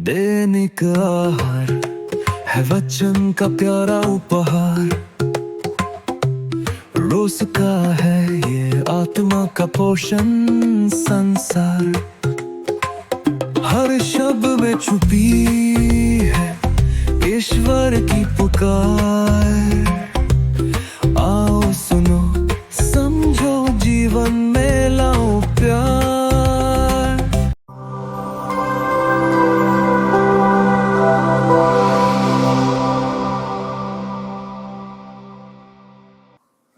दैनिक आहार है वचन का प्यारा उपहार। रोज का है ये आत्मा का पोषण संसार। हर शब्द में छुपी है ईश्वर की पुकार। आओ सुनो समझो जीवन में लाओ प्यार।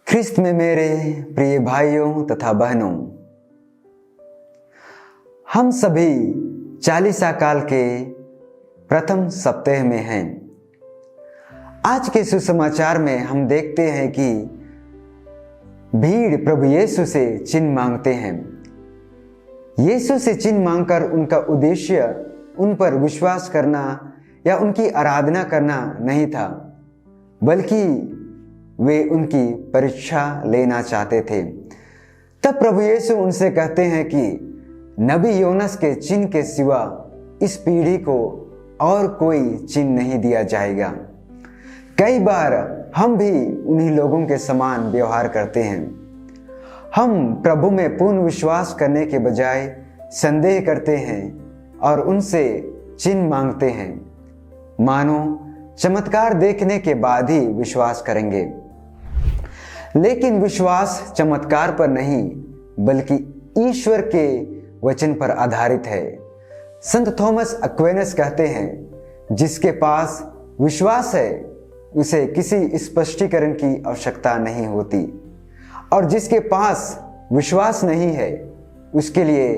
ख्रिस्त में मेरे प्रिय भाइयों तथा बहनों, हम सभी चालीसा काल के प्रथम सप्ताह में हैं। आज के सुसमाचार में हम देखते हैं कि भीड़ प्रभु यीशु से चिन्ह मांगते हैं। यीशु से चिन्ह मांगकर उनका उद्देश्य उन पर विश्वास करना या उनकी आराधना करना नहीं था, बल्कि वे उनकी परीक्षा लेना चाहते थे। तब प्रभु यीशु उनसे कहते हैं कि नबी योनस के चिन्ह के सिवा इस पीढ़ी को और कोई चिन्ह नहीं दिया जाएगा। कई बार हम भी उन्हीं लोगों के समान व्यवहार करते हैं। हम प्रभु में पूर्ण विश्वास करने के बजाय संदेह करते हैं और उनसे चिन्ह मांगते हैं, मानो चमत्कार देखने के बाद ही विश्वास करेंगे। लेकिन विश्वास चमत्कार पर नहीं बल्कि ईश्वर के वचन पर आधारित है। संत थॉमस एक्विनस कहते हैं, जिसके पास विश्वास है उसे किसी स्पष्टीकरण की आवश्यकता नहीं होती, और जिसके पास विश्वास नहीं है उसके लिए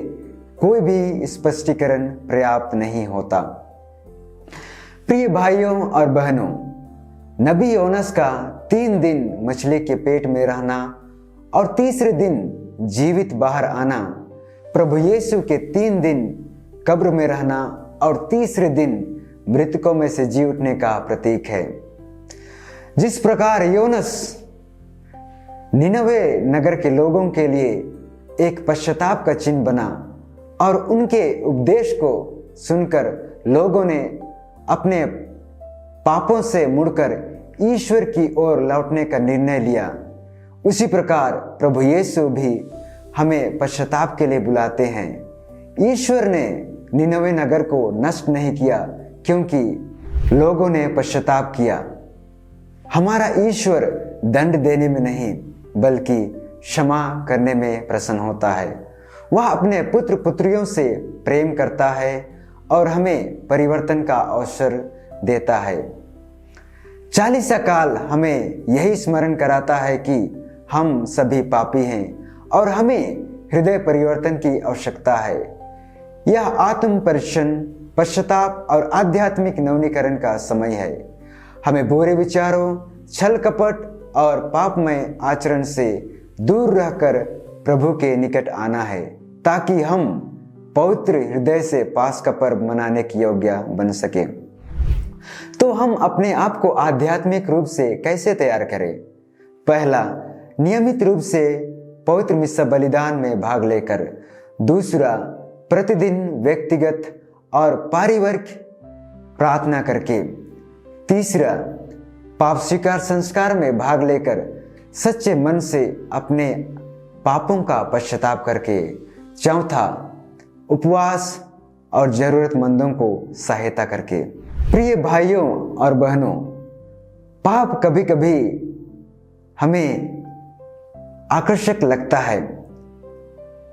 कोई भी स्पष्टीकरण पर्याप्त नहीं होता। प्रिय भाइयों और बहनों, नबी योनस का 3 दिन मछली के पेट में रहना और तीसरे दिन जीवित बाहर आना, प्रभु यीशु के 3 दिन कब्र में रहना और तीसरे दिन मृतकों में से जी उठने का प्रतीक है। जिस प्रकार योनस निनवे नगर के लोगों के लिए एक पश्चाताप का चिन्ह बना और उनके उपदेश को सुनकर लोगों ने अपने पापों से मुड़कर ईश्वर की ओर लौटने का निर्णय लिया, उसी प्रकार प्रभु यीशु भी हमें पश्चाताप के लिए बुलाते हैं। ईश्वर ने निनवे नगर को नष्ट नहीं किया क्योंकि लोगों ने पश्चाताप किया। हमारा ईश्वर दंड देने में नहीं बल्कि क्षमा करने में प्रसन्न होता है। वह अपने पुत्र पुत्रियों से प्रेम करता है और हमें परिवर्तन का अवसर देता है। चालीसा काल हमें यही स्मरण कराता है कि हम सभी पापी हैं और हमें हृदय परिवर्तन की आवश्यकता है। यह आत्म परीक्षण, पश्चाताप और आध्यात्मिक नवीनीकरण का समय है। हमें बुरे विचारों, छल कपट और पापमय आचरण से दूर रहकर प्रभु के निकट आना है, ताकि हम पवित्र हृदय से पास का पर्व मनाने के योग्य बन सके। तो हम अपने आप को आध्यात्मिक रूप से कैसे तैयार करें? पहला, नियमित रूप से पवित्र मिस्सा बलिदान में भाग लेकर। दूसरा, प्रतिदिन व्यक्तिगत और पारिवारिक प्रार्थना करके। तीसरा, पाप स्वीकार संस्कार में भाग लेकर सच्चे मन से अपने पापों का पश्चाताप करके। चौथा, उपवास और जरूरतमंदों को सहायता करके। प्रिय भाइयों और बहनों, पाप कभी कभी हमें आकर्षक लगता है।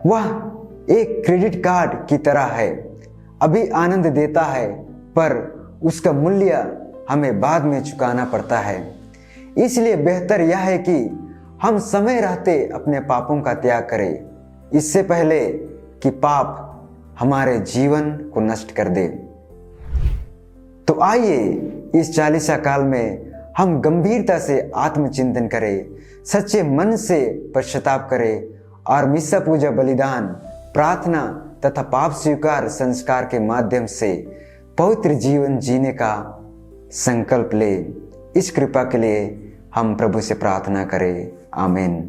वह एक क्रेडिट कार्ड की तरह है, अभी आनंद देता है पर उसका मूल्य हमें बाद में चुकाना पड़ता है। इसलिए बेहतर यह है कि हम समय रहते अपने पापों का त्याग करें, इससे पहले कि पाप हमारे जीवन को नष्ट कर दे। तो आइए इस चालीसा काल में हम गंभीरता से आत्मचिंतन करें, सच्चे मन से पश्चाताप करें और मिस्सा पूजा, बलिदान, प्रार्थना तथा पाप स्वीकार संस्कार के माध्यम से पवित्र जीवन जीने का संकल्प ले। इस कृपा के लिए हम प्रभु से प्रार्थना करें। आमीन।